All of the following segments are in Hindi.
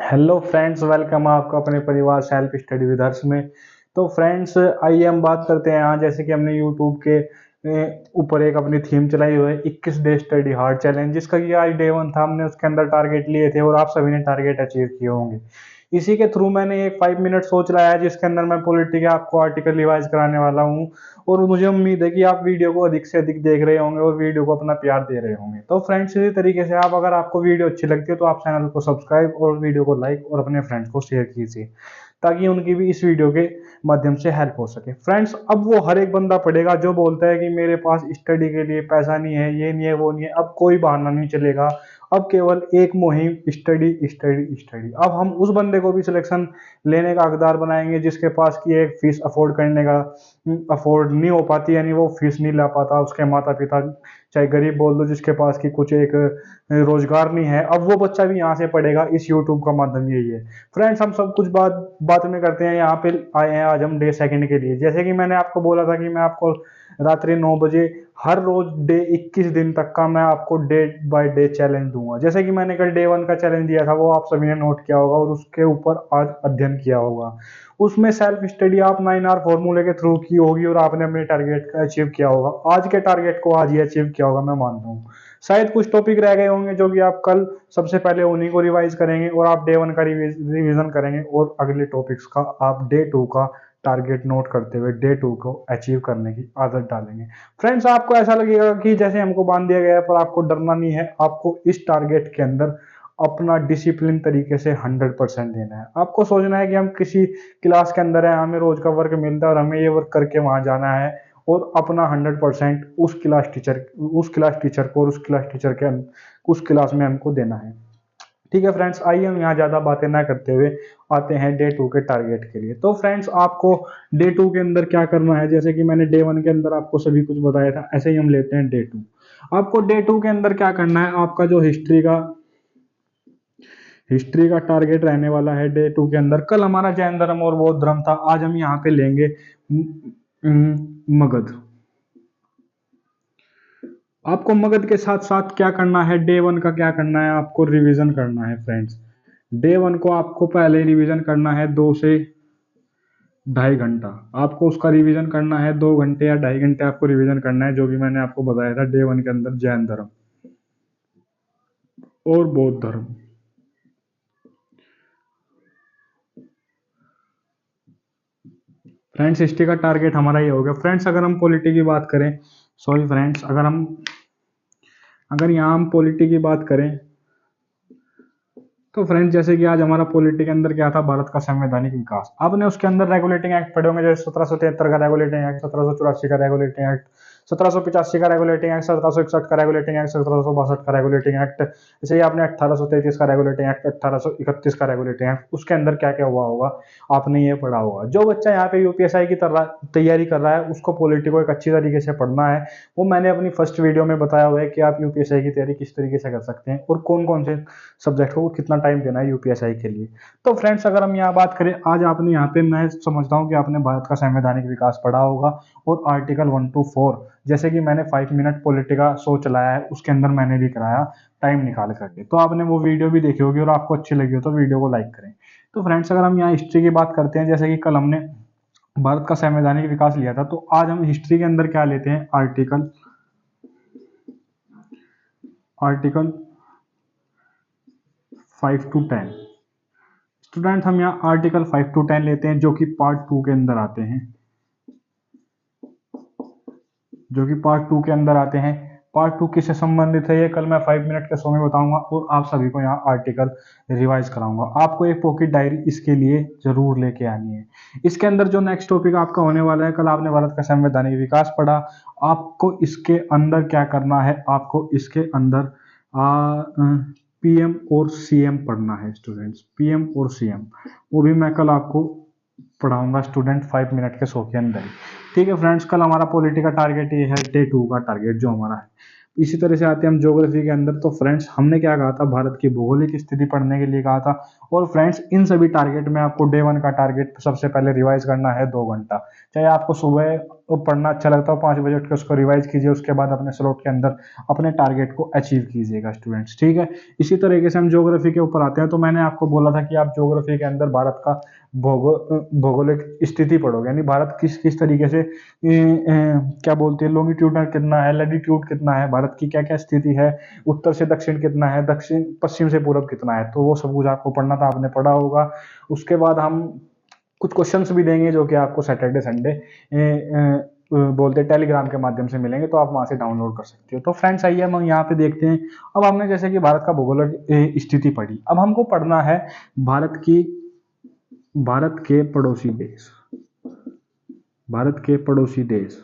हेलो फ्रेंड्स, वेलकम आपको अपने परिवार सेल्फ स्टडी विद हर्ष में। तो फ्रेंड्स, आइए हम बात करते हैं यहाँ। जैसे कि हमने यूट्यूब के ऊपर एक अपनी थीम चलाई हुई है 21 डे स्टडी हार्ड चैलेंज, जिसका कि आज डे 1 था। हमने उसके अंदर टारगेट लिए थे और आप सभी ने टारगेट अचीव किए होंगे। इसी के थ्रू मैंने एक 5 मिनट सोच रहा है, जिसके अंदर मैं पॉलिटी के आपको आर्टिकल रिवाइज कराने वाला हूँ। और मुझे उम्मीद है कि आप वीडियो को अधिक से अधिक देख रहे होंगे और वीडियो को अपना प्यार दे रहे होंगे। तो फ्रेंड्स, इसी तरीके से आप, अगर आपको वीडियो अच्छी लगती है तो आप चैनल को सब्सक्राइब और वीडियो को लाइक और अपने फ्रेंड्स को शेयर कीजिए, ताकि उनकी भी इस वीडियो के माध्यम से हेल्प हो सके। फ्रेंड्स, अब वो हर एक बंदा पढ़ेगा जो बोलता है कि मेरे पास स्टडी के लिए पैसा नहीं है, ये नहीं है, वो नहीं है। अब कोई बहाना नहीं चलेगा। अब केवल एक मुहिम, स्टडी स्टडी स्टडी। अब हम उस बंदे को भी सिलेक्शन लेने का हकदार बनाएंगे जिसके पास की एक फीस अफोर्ड करने का अफोर्ड नहीं हो पाती, यानी वो फीस नहीं ला पाता। उसके माता पिता, चाहे गरीब बोल दो, जिसके पास की कुछ एक रोजगार नहीं है, अब वो बच्चा भी यहाँ से पढ़ेगा। इस यूट्यूब का माध्यम यही है। फ्रेंड्स, हम सब कुछ बात में करते हैं। यहाँ पे आए हैं आज हम डे सेकंड के लिए। जैसे कि मैंने आपको बोला था कि मैं आपको रात्रि 9 बजे हर रोज डे 21 दिन तक का मैं आपको डे बाय डे चैलेंज दूंगा। जैसे कि मैंने कल डे 1 का चैलेंज दिया था, वो आप सभी ने नोट किया होगा और उसके ऊपर आज अध्ययन किया होगा। उसमें सेल्फ स्टडी आप 9R फॉर्मूले के थ्रू की होगी और आपने अपने टारगेट अचीव किया होगा। आज के टारगेट को आज ही अचीव किया होगा, मैं मानता हूँ। शायद कुछ टॉपिक रह गए होंगे जो कि आप कल सबसे पहले उन्हीं को रिवाइज करेंगे और आप डे 1 का रिवीजन करेंगे और अगले टॉपिक्स का आप डे 2 का टारगेट नोट करते हुए डे 2 को अचीव करने की आदत डालेंगे। फ्रेंड्स, आपको ऐसा लगेगा कि जैसे हमको बांध दिया गया है, पर आपको डरना नहीं है। आपको इस टारगेट के अंदर अपना डिसिप्लिन तरीके से 100% देना है। आपको सोचना है कि हम किसी क्लास के अंदर है, हमें रोज का वर्क मिलता है और हमें ये वर्क करके वहां जाना है और अपना 100% उस क्लास टीचर को और उस क्लास में हमको देना है। ठीक है फ्रेंड्स, आइए हम यहाँ ज्यादा बातें ना करते हुए आते हैं डे 2 के टारगेट के लिए। तो फ्रेंड्स, आपको डे 2 के अंदर क्या करना है, जैसे कि मैंने डे 1 के अंदर आपको सभी कुछ बताया था, ऐसे ही हम लेते हैं डे 2। आपको डे 2 के अंदर क्या करना है, आपका जो हिस्ट्री का टारगेट रहने वाला है डे 2 के अंदर। कल हमारा जैन धर्म और बौद्ध धर्म था, आज हम यहाँ पे लेंगे मगध। आपको मगध के साथ साथ क्या करना है, डे 1 का क्या करना है, आपको रिवीजन करना है। फ्रेंड्स, डे 1 को आपको पहले रिवीजन करना है 2 से ढाई घंटा। आपको उसका रिवीजन करना है 2 घंटे या 2.5 घंटे आपको रिवीजन करना है, जो भी मैंने आपको बताया था डे 1 के अंदर जैन धर्म और बौद्ध धर्म। फ्रेंड्स, हिस्ट्री का टारगेट हमारा ये हो गया। फ्रेंड्स, अगर हम पॉलिटी की बात करें, सॉरी फ्रेंड्स, अगर यहाँ हम पॉलिटी की बात करें, तो फ्रेंड्स जैसे कि आज हमारा पॉलिटी के अंदर क्या था, भारत का संवैधानिक विकास। आपने उसके अंदर रेगुलेटिंग एक्ट पढ़े होंगे, जैसे 1773 का रेगुलेटिंग एक्ट, 1784 का रेगुलेटिंग एक्ट, 1785 का रेगुलेटिंग एक्ट, 1761 का रेगुलेटिंग एक्ट, 1762 का रेगुलेटिंग एक्ट। जैसे ही आपने 1833 का रेगुलेटिंग एक्ट, 1831 का रेगुलेटिंग एक्ट, उसके अंदर क्या क्या हुआ होगा आपने ये पढ़ा होगा। जो बच्चा यहाँ पे यूपीएसआई की तैयारी कर रहा है, उसको पॉलिटी को एक अच्छी तरीके से पढ़ना है। वो मैंने अपनी फर्स्ट वीडियो में बताया हुआ है कि आप यूपीएसआई की तैयारी किस तरीके से कर सकते हैं और कौन कौन से सब्जेक्ट को कितना टाइम देना है यूपीएसआई के लिए। तो फ्रेंड्स, अगर हम यहाँ बात करें, आज आपने यहाँ पे, मैं समझता हूँ कि आपने भारत का संवैधानिक विकास पढ़ा होगा और आर्टिकल 1 to 4, जैसे कि मैंने 5 मिनट पॉलिटी का शो चलाया है, उसके अंदर मैंने भी कराया टाइम निकाल करके। तो आपने वो वीडियो भी देखी होगी और आपको अच्छी लगी हो तो वीडियो को लाइक करें। तो फ्रेंड्स, अगर हम यहाँ हिस्ट्री की बात करते हैं, जैसे कि कल हमने भारत का संवैधानिक विकास लिया था, तो आज हम हिस्ट्री के अंदर क्या लेते हैं, आर्टिकल 5 to 10। स्टूडेंट, हम यहाँ आर्टिकल 5 to 10 लेते हैं, जो कि पार्ट 2 के अंदर आते हैं, पार्ट 2 किससे संबंधित है, ये कल मैं 5 मिनट के शो में बताऊंगा और आप सभी को यहाँ आर्टिकल रिवाइज कराऊंगा। आपको एक पॉकेट डायरी इसके लिए जरूर लेके आनी है। इसके अंदर जो नेक्स्ट टॉपिक आपका होने वाला है, कल आपने भारत का संवैधानिक विकास पढ़ा, आपको इसके अंदर क्या करना है, आपको इसके अंदर पीएम और सीएम पढ़ना है। स्टूडेंट्स, पीएम और सीएम, वो भी मैं कल आपको पढ़ाऊंगा स्टूडेंट 5 मिनट के शो के अंदर ही। ठीक है फ्रेंड्स, कल हमारा पॉलिटी का टारगेट ये है, डे 2 का टारगेट जो हमारा है। इसी तरह से आते हैं हम ज्योग्राफी के अंदर। तो फ्रेंड्स, हमने क्या कहा था, भारत की भौगोलिक स्थिति पढ़ने के लिए कहा था। और फ्रेंड्स, इन सभी टारगेट में आपको डे 1 का टारगेट सबसे पहले रिवाइज करना है 2 घंटा। चाहे आपको सुबह पढ़ना अच्छा लगता हो 5 बजे उठ के उसको रिवाइज कीजिए, उसके बाद अपने स्लॉट के अंदर अपने टारगेट को अचीव कीजिएगा स्टूडेंट्स, ठीक है। इसी तरीके से हम ज्योग्राफी के ऊपर आते हैं। तो मैंने आपको बोला था कि आप ज्योग्राफी के अंदर भारत का भौगोलिक स्थिति पढ़ोगे, यानी भारत किस किस तरीके से क्या बोलते हैं, लॉन्गिट्यूड कितना है, लैटिट्यूड कितना है, भारत की क्या क्या स्थिति है, उत्तर से दक्षिण कितना है, दक्षिण पश्चिम से पूरब कितना है, तो वो सब कुछ आपको पढ़ना था, आपने पढ़ा होगा। उसके बाद हम कुछ क्वेश्चंस भी देंगे जो कि आपको सैटरडे संडे बोलते टेलीग्राम के माध्यम से मिलेंगे, तो आप वहां से डाउनलोड कर सकते हो। तो फ्रेंड्स आइए हम यहाँ पे देखते हैं। अब हमने जैसे कि भारत का भौगोलिक स्थिति पढ़ी, अब हमको पढ़ना है भारत के पड़ोसी देश, भारत के पड़ोसी देश।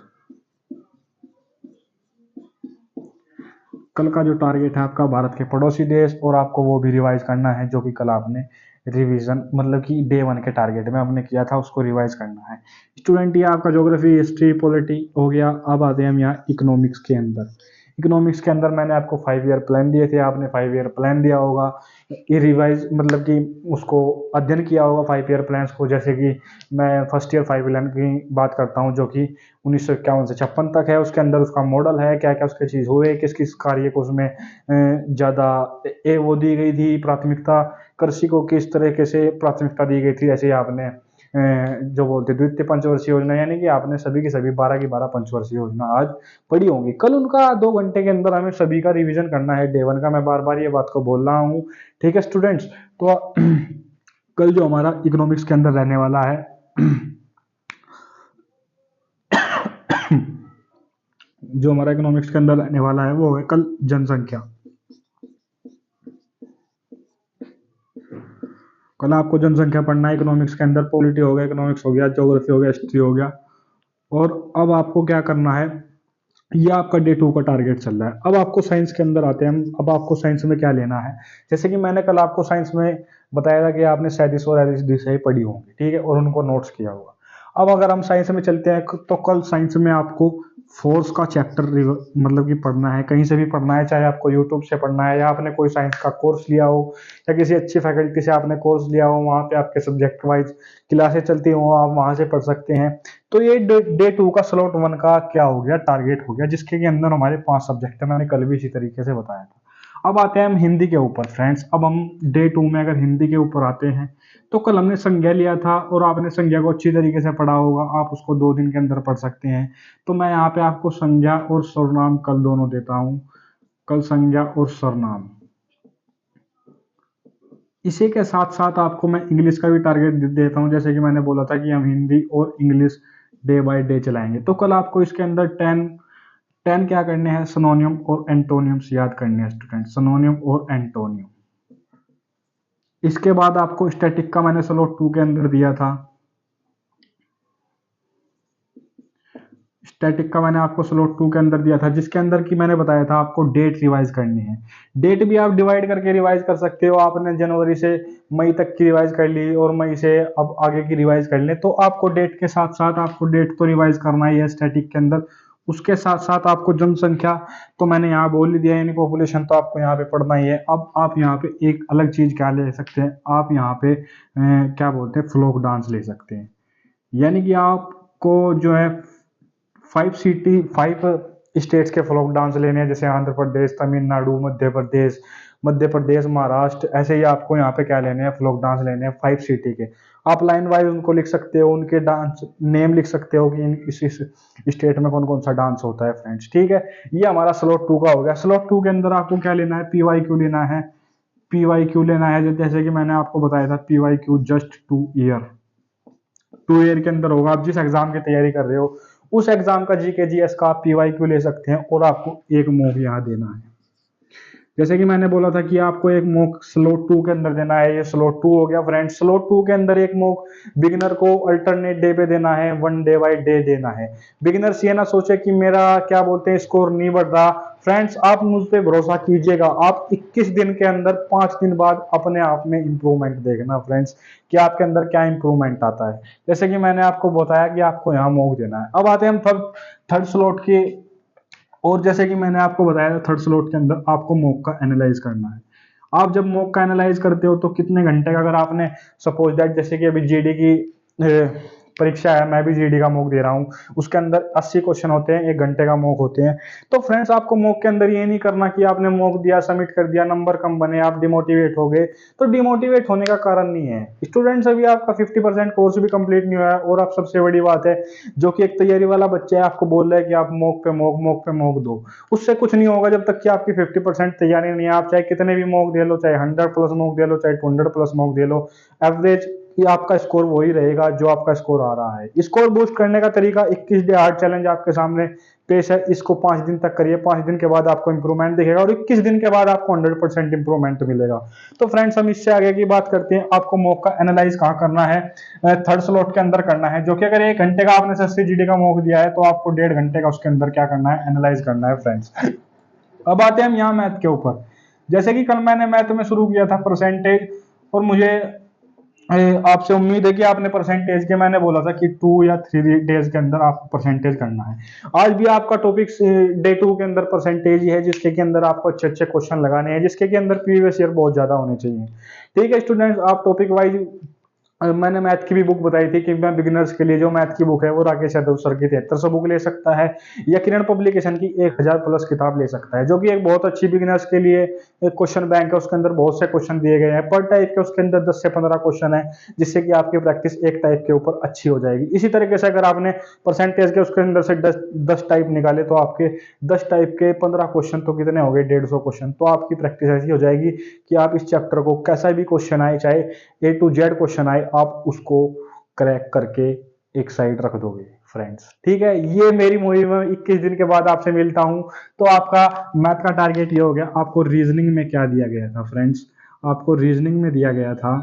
कल का जो टारगेट है आपका भारत के पड़ोसी देश, और आपको वो भी रिवाइज करना है जो कि कल आपने रिवीजन मतलब कि डे 1 के टारगेट में आपने किया था, उसको रिवाइज करना है स्टूडेंट। ये आपका ज्योग्राफी, हिस्ट्री, पॉलिटी हो गया। अब आते हैं हम यहाँ इकोनॉमिक्स के अंदर। इकोनॉमिक्स के अंदर मैंने आपको 5 ईयर प्लान दिए थे, आपने 5 ईयर प्लान दिया होगा, ये रिवाइज मतलब कि उसको अध्ययन किया होगा 5 ईयर प्लान्स को। जैसे कि मैं फर्स्ट ईयर 5 प्लान की बात करता हूँ, जो कि 1951 से 56 तक है। उसके अंदर उसका मॉडल है, क्या क्या उसके चीज़ हुए, किस किस कार्य को उसमें ज़्यादा वो दी गई थी प्राथमिकता, कृषि को किस तरीके से प्राथमिकता दी गई थी। ऐसे ही आपने जो बोलते द्वितीय पंचवर्षीय योजना, यानी कि आपने सभी की सभी 12 की 12 पंचवर्षीय योजना आज पढ़ी होंगी। कल उनका 2 घंटे के अंदर हमें सभी का रिवीजन करना है डे 1 का। मैं बार बार ये बात को बोल रहा हूँ, ठीक है स्टूडेंट्स। तो कल जो हमारा इकोनॉमिक्स के अंदर रहने वाला है जो हमारा इकोनॉमिक्स के अंदर रहने वाला है वो है कल जनसंख्या। कल आपको जनसंख्या पढ़ना है इकोनॉमिक्स के अंदर। पॉलिटी हो गया, इकोनॉमिक्स हो गया, ज्योग्राफी हो गया, हिस्ट्री हो गया। और अब आपको क्या करना है, ये आपका डे 2 का टारगेट चल रहा है। अब आपको साइंस के अंदर आते हैं हम। अब आपको साइंस में क्या लेना है, जैसे कि मैंने कल आपको साइंस में बताया था कि आपने 37 और 38 दिशाएं पढ़ी होंगी, ठीक है, और उनको नोट्स किया होगा। अब अगर हम साइंस में चलते हैं तो कल साइंस में आपको फोर्स का चैप्टर मतलब कि पढ़ना है, कहीं से भी पढ़ना है, चाहे आपको यूट्यूब से पढ़ना है या आपने कोई साइंस का कोर्स लिया हो या किसी अच्छी फैकल्टी से आपने कोर्स लिया हो, वहाँ पे आपके सब्जेक्ट वाइज क्लासेस चलती हो, आप वहाँ से पढ़ सकते हैं। तो ये डे 2 का स्लॉट 1 का क्या हो गया, टारगेट हो गया, जिसके के अंदर हमारे 5 सब्जेक्ट है। मैंने कल भी इसी तरीके से बताया था। अब आते हैं हम हिंदी के ऊपर फ्रेंड्स। अब हम डे 2 में अगर हिंदी के ऊपर आते हैं, तो कल हमने संज्ञा लिया था और आपने संज्ञा को अच्छी तरीके से पढ़ा होगा, आप उसको 2 दिन के अंदर पढ़ सकते हैं। तो मैं यहाँ पे आपको संज्ञा और सर्वनाम कल दोनों देता हूँ, कल संज्ञा और सर्वनाम। इसी के साथ साथ आपको मैं इंग्लिश का भी टारगेट देता हूँ, जैसे कि मैंने बोला था कि हम हिंदी और इंग्लिश डे बाय डे चलाएंगे। तो कल आपको इसके अंदर 10 क्या करने हैं, सिनोनियम और एंटोनियम्स याद करने हैं स्टूडेंट, सिनोनियम और एंटोनियम। इसके बाद आपको स्टैटिक का मैंने स्लॉट 2 के अंदर दिया था, स्टैटिक का मैंने आपको स्लॉट 2 के अंदर दिया था, जिसके अंदर की मैंने बताया था आपको डेट रिवाइज करनी है। डेट भी आप डिवाइड करके रिवाइज कर सकते हो। आपने जनवरी से मई तक की रिवाइज कर ली और मई से अब आगे की रिवाइज कर ले, तो आपको डेट के साथ साथ आपको डेट तो रिवाइज करना ही है स्टैटिक के अंदर। उसके साथ साथ आपको जनसंख्या तो मैंने यहाँ बोल ही दिया, यानी पॉपुलेशन तो आपको यहाँ पे पढ़ना ही है। अब आप यहाँ पे एक अलग चीज क्या ले सकते हैं, आप यहाँ पे क्या बोलते हैं, फ्लोक डांस ले सकते हैं। यानी कि आपको जो है 5 स्टेट्स के फोक डांस लेने हैं, जैसे आंध्र प्रदेश, तमिलनाडु, मध्य प्रदेश, महाराष्ट्र। ऐसे ही आपको यहाँ पे क्या लेने हैं, फ्लोक डांस लेने हैं 5 सिटी के। आप लाइन वाइज उनको लिख सकते हो, उनके डांस नेम लिख सकते हो कि इस स्टेट में कौन कौन सा डांस होता है फ्रेंड्स, ठीक है। ये हमारा स्लॉट 2 का हो गया। स्लॉट 2 के अंदर आपको क्या लेना है, PYQ लेना है, PYQ लेना है। जैसे कि मैंने आपको बताया था, PYQ जस्ट 2 ईयर के अंदर होगा। आप जिस एग्जाम की तैयारी कर रहे हो उस एग्जाम का GK GS का आप PYQ ले सकते हैं, और आपको एक मॉक यहाँ देना है। जैसे कि मैंने बोला था कि आपको एक मॉक स्लॉट 2 के अंदर देना है, ये स्लॉट 2 हो गया फ्रेंड। स्लॉट 2 के अंदर एक मॉक बिगिनर को अल्टरनेट डे पे देना है, 1 डे बाय डे देना है। बिगिनर्स ये ना सोचे कि मेरा क्या बोलते हैं स्कोर नहीं बढ़ रहा। फ्रेंड्स आप मुझ पे भरोसा कीजिएगा, आप 21 दिन के अंदर 5 दिन बाद अपने आप में इंप्रूवमेंट देखना फ्रेंड्स, कि आपके अंदर क्या इंप्रूवमेंट आता है। जैसे कि मैंने आपको बताया कि आपको यहाँ मॉक देना है। अब आते हैं हम थर्ड स्लॉट की। और जैसे कि मैंने आपको बताया था, थर्ड स्लॉट के अंदर आपको मॉक का एनालाइज करना है। आप जब मॉक का एनालाइज करते हो तो कितने घंटे का, अगर आपने सपोज दैट जैसे कि अभी GD की परीक्षा है, मैं भी जीडी का मॉक दे रहा हूँ, उसके अंदर 80 क्वेश्चन होते हैं, 1 घंटे का मॉक होते हैं। तो फ्रेंड्स आपको मॉक के अंदर ये नहीं करना कि आपने मॉक दिया, सबमिट कर दिया, नंबर कम बने, आप डिमोटिवेट हो गए। तो डिमोटिवेट होने का कारण नहीं है। स्टूडेंट्स, अभी आपका 50% कोर्स भी कंप्लीट नहीं हुआ है, और आप सबसे बड़ी बात है, जो कि एक तैयारी वाला बच्चा है, आपको बोल रहा है कि आप मॉक पे मॉक दो। उससे कुछ नहीं होगा जब तक कि आपकी 50% तैयारी नहीं है। आप चाहे कितने भी मॉक दे लो, चाहे 100+ मॉक दे लो, चाहे 200+ मॉक दे लो, एवरेज कि आपका स्कोर वही रहेगा जो आपका स्कोर आ रहा है। स्कोर बूस्ट करने का तरीका 21 डे हार्ड चैलेंज आपके सामने पेश है। इसको 5 दिन तक करिए, 5 दिन के बाद आपको इंप्रूवमेंट दिखेगा, और 21 दिन के बाद आपको 100% इंप्रूवमेंट मिलेगा। तो फ्रेंड्स, हम इससे आगे की बात करते हैं। आपको मॉक का एनालाइज कहाँ करना है? थर्ड स्लॉट के अंदर करना है, जो कि अगर 1 घंटे का आपने एसएससी जीडी का मॉक दिया है, तो आपको 1.5 घंटे का उसके अंदर क्या करना है? एनालाइज करना है फ्रेंड्स। अब आते हैं हम यहाँ मैथ के ऊपर। जैसे कि कल मैंने मैथ में शुरू किया था परसेंटेज, और मुझे आपसे उम्मीद है कि आपने परसेंटेज के, मैंने बोला था कि 2 या 3 डेज के अंदर आपको परसेंटेज करना है। आज भी आपका टॉपिक डे 2 के अंदर परसेंटेज ही है, जिसके के अंदर आपको अच्छे अच्छे क्वेश्चन लगाने हैं, जिसके के अंदर प्रीवियस ईयर बहुत ज्यादा होने चाहिए। ठीक है स्टूडेंट्स, आप टॉपिक वाइज, मैंने मैथ की भी बुक बताई थी कि मैं बिगिनर्स के लिए जो मैथ की बुक है वो राकेश यादव सर की 7300 बुक ले सकता है, या किरण पब्लिकेशन की 1000+ किताब ले सकता है, जो कि एक बहुत अच्छी बिगिनर्स के लिए एक क्वेश्चन बैंक है। उसके अंदर बहुत से क्वेश्चन दिए गए हैं पर टाइप के, उसके अंदर 10 से 15 क्वेश्चन है, जिससे कि आपकी प्रैक्टिस एक टाइप के ऊपर अच्छी हो जाएगी। इसी तरीके से अगर आपने परसेंटेज के उसके अंदर से 10 टाइप निकाले, तो आपके 10 टाइप के 15 क्वेश्चन तो कितने हो गए? 150 क्वेश्चन। तो आपकी प्रैक्टिस ऐसी हो जाएगी कि आप इस चैप्टर को कैसा भी क्वेश्चन आए, चाहे A to Z क्वेश्चन आए, आप उसको क्रैक करके एक साइड रख दोगे फ्रेंड्स। ठीक है, ये मेरी मुहिम है। 21 दिन के बाद आपसे मिलता हूं। तो आपका मैथ का टारगेट ये हो गया। आपको रीजनिंग में क्या दिया गया था फ्रेंड्स? आपको रीजनिंग में दिया गया था,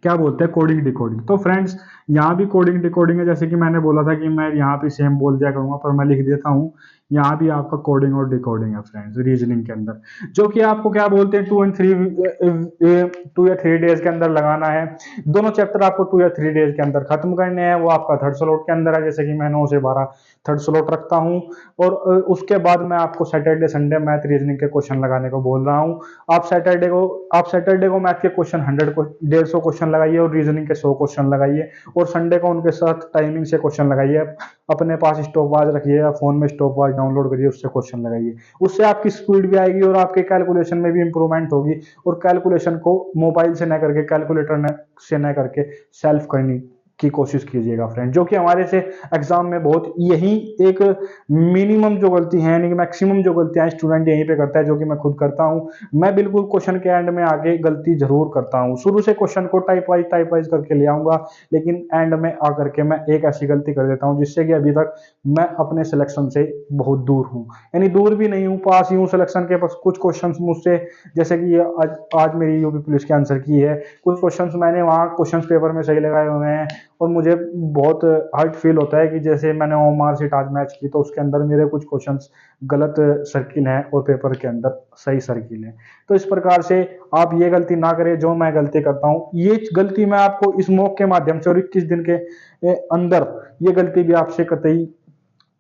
क्या बोलते हैं, कोडिंग डिकोडिंग। तो फ्रेंड्स, यहाँ भी कोडिंग डिकोडिंग है। जैसे कि मैंने बोला था कि मैं यहाँ भी सेम बोल दिया करूंगा, पर मैं लिख देता हूँ। यहाँ भी आपका कोडिंग और डिकोडिंग है फ्रेंड्स, रीजनिंग के अंदर, जो कि आपको क्या बोलते हैं, 2 या 3 डेज के अंदर लगाना है। दोनों चैप्टर आपको 2 या 3 डेज के अंदर खत्म करने हैं। वो आपका थर्ड स्लॉट के अंदर है, जैसे कि मैं 9 से 12 थर्ड स्लॉट रखता हूँ। और उसके बाद मैं आपको सैटरडे संडे मैथ रीजनिंग के क्वेश्चन लगाने को बोल रहा हूँ। आप सैटरडे को मैथ के क्वेश्चन 150 क्वेश्चन लगाइए, और रीजनिंग के 100 क्वेश्चन लगाइए, और संडे को उनके साथ टाइमिंग से क्वेश्चन लगाइए। अपने पास स्टॉप वॉच रखिए, या फोन में स्टॉप वॉच डाउनलोड करिए, उससे क्वेश्चन लगाइए। उससे आपकी स्पीड भी आएगी, और आपके कैलकुलेशन में भी इंप्रूवमेंट होगी। और कैलकुलेशन को मोबाइल से न करके, कैलकुलेटर से न करके सेल्फ करनी की कोशिश कीजिएगा फ्रेंड, जो कि हमारे से एग्जाम में बहुत, यही एक मिनिमम जो गलती है, यानी कि मैक्सिमम जो गलतियां स्टूडेंट यहीं पे करता है, जो कि मैं खुद करता हूं। मैं बिल्कुल क्वेश्चन के एंड में आके गलती जरूर करता हूं। शुरू से क्वेश्चन को टाइप वाइज करके ले आऊंगा, लेकिन एंड में आकर के मैं एक ऐसी गलती कर देता हूं, जिससे कि अभी तक मैं अपने सिलेक्शन से बहुत दूर हूं। यानी दूर भी नहीं हूं, पास ही हूं सिलेक्शन के। पास कुछ क्वेश्चन मुझसे, जैसे कि आज मेरी यूपी पुलिस के आंसर की है, कुछ क्वेश्चंस मैंने वहां क्वेश्चन पेपर में सही लगाए हुए हैं, और मुझे बहुत हर्ट फील होता है कि जैसे मैंने ओमार सीट आज मैच की, तो उसके अंदर मेरे कुछ क्वेश्चंस गलत सर्किल हैं, और पेपर के अंदर सही सर्किल है। तो इस प्रकार से आप ये गलती ना करें जो मैं गलती करता हूं। ये गलती मैं आपको इस मॉक के माध्यम से और 21 दिन के अंदर ये गलती भी आपसे कतई,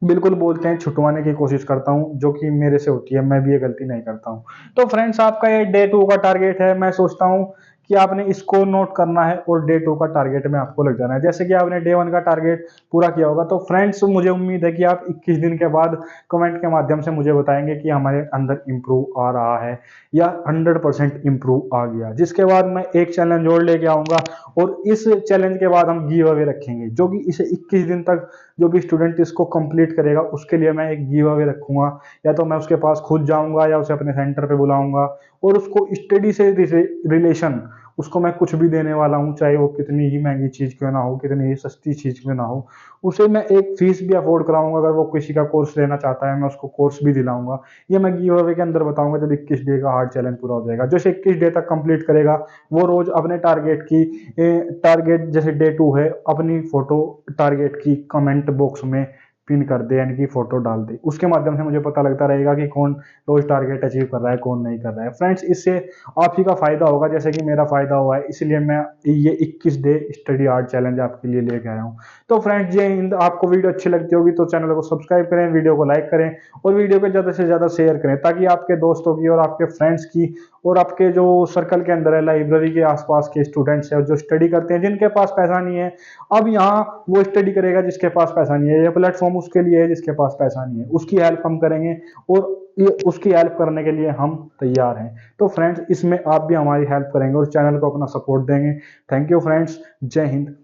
बिल्कुल बोलते हैं, छुटवाने की कोशिश करता हूं, जो कि मेरे से होती है। मैं भी ये गलती नहीं करता हूं। तो फ्रेंड्स, आपका ये डे 2 का टारगेट है। मैं सोचता हूं कि आपने इसको नोट करना है, और डे 2 का टारगेट में आपको लग जाना है। जैसे कि आपने डे 1 का टारगेट पूरा किया होगा, तो फ्रेंड्स मुझे उम्मीद है कि आप 21 दिन के बाद कमेंट के माध्यम से मुझे बताएंगे कि हमारे अंदर इंप्रूव आ रहा है, या 100% इंप्रूव आ गया। जिसके बाद मैं एक चैलेंज और लेके आऊंगा, और इस चैलेंज के बाद हम गिव अवे रखेंगे, जो कि इसे 21 दिन तक जो भी स्टूडेंट इसको कंप्लीट करेगा, उसके लिए मैं एक गिव अवे रखूंगा। या तो मैं उसके पास खुद जाऊंगा, या उसे अपने सेंटर पे बुलाऊंगा, और उसको स्टडी से रिलेशन, उसको मैं कुछ भी देने वाला हूं, चाहे वो कितनी ही महंगी चीज क्यों ना हो, कितनी ही सस्ती चीज क्यों ना हो। उसे मैं एक फीस भी अफोर्ड कराऊंगा। अगर वो किसी का कोर्स लेना चाहता है, मैं उसको कोर्स भी दिलाऊंगा। ये मैं गिव अवे के अंदर बताऊंगा, जब 21 डे का हार्ड चैलेंज पूरा हो जाएगा। जो 21 डे तक कंप्लीट करेगा, वो रोज अपने टारगेट जैसे डे 2 है, अपनी फोटो टारगेट की कमेंट बॉक्स में पिन कर दे, यानी कि फोटो डाल दे। उसके माध्यम से मुझे पता लगता रहेगा कि कौन रोज टारगेट अचीव कर रहा है, कौन नहीं कर रहा है। फ्रेंड्स, इससे आप ही का फायदा होगा, जैसे कि मेरा फायदा हुआ है। इसलिए मैं ये 21 डे स्टडी हार्ड चैलेंज आपके लिए लेके आया हूँ। तो फ्रेंड्स, जय हिंद। आपको वीडियो अच्छी लगती होगी तो चैनल को सब्सक्राइब करें, वीडियो को लाइक करें, और वीडियो को ज्यादा से ज्यादा शेयर करें, ताकि आपके दोस्तों की और आपके फ्रेंड्स की और आपके जो सर्कल के अंदर है, लाइब्रेरी के आसपास के स्टूडेंट्स हैं जो स्टडी करते हैं, जिनके पास पैसा नहीं है, अब यहाँ वो स्टडी करेगा जिसके पास पैसा नहीं है, ये प्लेटफॉर्म उसके लिए है जिसके पास पैसा नहीं है, उसकी हेल्प हम करेंगे और ये उसकी हेल्प करने के लिए हम तैयार हैं। तो फ्रेंड्स, इसमें आप भी हमारी हेल्प करेंगे और चैनल को अपना सपोर्ट देंगे। थैंक यू फ्रेंड्स, जय हिंद।